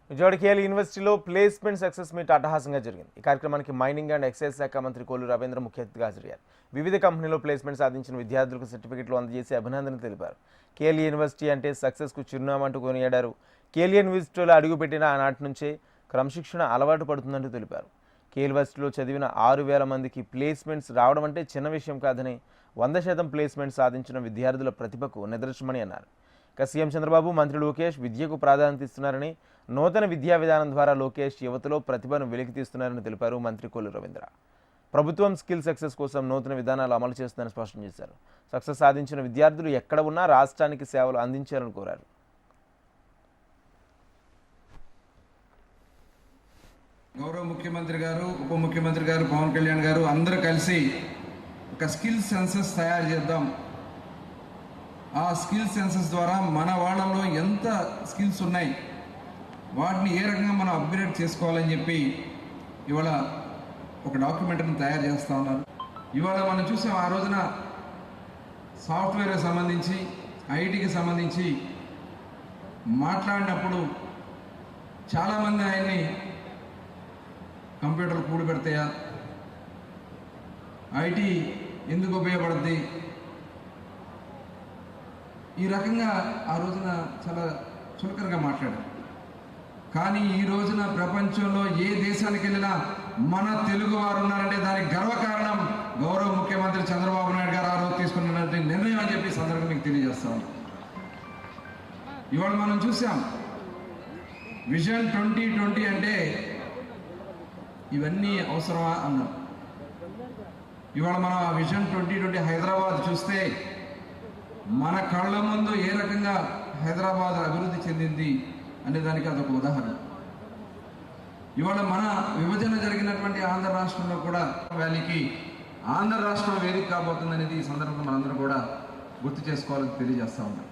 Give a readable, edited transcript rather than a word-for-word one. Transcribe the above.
Vijayawada KL యూనివర్సిటీలో placement success meet అట్టహాసంగా జరిగింది. ఈ కార్యక్రమానికి మైనింగ్ అండ్ ఎక్సైజ్ శాఖ మంత్రి కోల్లు రవీంద్ర ముఖ్య అతిథిగా హాజరయ్యారు. వివిధ కంపెనీలో ప్లేస్మెంట్ సాధించిన విద్యార్థులకు సర్టిఫికెట్లు అందజేసి అభినందనలు తెలిపారు. కేఎల్ యూనివర్సిటీ అంటే సక్సెస్కు చిరునామంటూ కొనియాడారు. కేఎల్ యూనివర్సిటీలో అడుగుపెట్టిన ఆనాటి నుంచే క్రమశిక్షణ అలవాటు పడుతుందంటూ తెలిపారు. కేఎల్ యూనివర్సిటీలో చదివిన 6,000 మందికి ప్లేస్మెంట్స్ రావడం అంటే చిన్న విషయం కాదని 100% ప్లేస్మెంట్ సాధించిన విద్యార్థుల ప్రతిభకు నిదర్శనమని అన్నారు. సీఎం చంద్రబాబు, మంత్రి లోకేష్ విద్యకు ప్రాధాన్యత ఇస్తున్నారని, నూతన విద్యా విధానం ద్వారా లోకేష్ యువతలో ప్రతిభను వెలికితీస్తున్నారని తెలిపారు మంత్రి కోల్లు రవీంద్ర. ప్రభుత్వం స్కిల్ సక్సెస్ కోసం నూతన విధానాలు అమలు చేస్తుందని స్పష్టం చేశారు. సక్సెస్ సాధించిన విద్యార్థులు ఎక్కడ ఉన్నా రాష్ట్రానికి సేవలు అందించాలని కోరారు. గౌరవ ముఖ్యమంత్రి గారు, ఉప ముఖ్యమంత్రి గారు, పవన్ కళ్యాణ్ గారు అందరూ కలిసి ఒక స్కిల్ సెన్సస్ తయారు చేద్దాం. ఆ స్కిల్ సెన్సస్ ద్వారా మన వాళ్ళలో ఎంత స్కిల్స్ ఉన్నాయి, వాటిని ఏ రకంగా మనం అప్గ్రేడ్ చేసుకోవాలని చెప్పి ఇవాళ ఒక డాక్యుమెంట్ని తయారు చేస్తూ ఉన్నారు. ఇవాళ మనం చూసాం, ఆ రోజున సాఫ్ట్వేర్కి సంబంధించి, ఐటీకి సంబంధించి మాట్లాడినప్పుడు చాలామంది ఆయన్ని కంప్యూటర్లు కూడిపెడతాయా, ఐటీ ఎందుకు ఉపయోగపడుద్ది, ఈ రకంగా ఆ రోజున చాలా చులకనగా మాట్లాడారు. కానీ ఈ రోజున ప్రపంచంలో ఏ దేశానికి వెళ్ళినా మన తెలుగు వారు ఉన్నారంటే దానికి గర్వకారణం గౌరవ ముఖ్యమంత్రి చంద్రబాబు నాయుడు గారు ఆ రోజు తీసుకున్నటువంటి నిర్ణయం అని చెప్పి సందర్భంగా మీకు తెలియజేస్తాం. ఇవాళ మనం చూసాం, విజన్ 2020 అంటే ఇవన్నీ అవసరమా అన్నాం. ఇవాళ మనం ఆ విజన్ 2020 హైదరాబాద్ చూస్తే మన కళ్ళ ముందు ఏ రకంగా హైదరాబాద్ అభివృద్ధి చెందింది అనే దానికి అదొక ఉదాహరణ. ఇవాళ మన విభజన జరిగినటువంటి ఆంధ్ర రాష్ట్రంలో కూడా వ్యాలీకి ఆంధ్ర రాష్ట్రం వేదిక కాబోతుంది అనేది ఈ సందర్భంగా మనందరూ కూడా గుర్తు చేసుకోవాలని తెలియజేస్తా ఉన్నాం.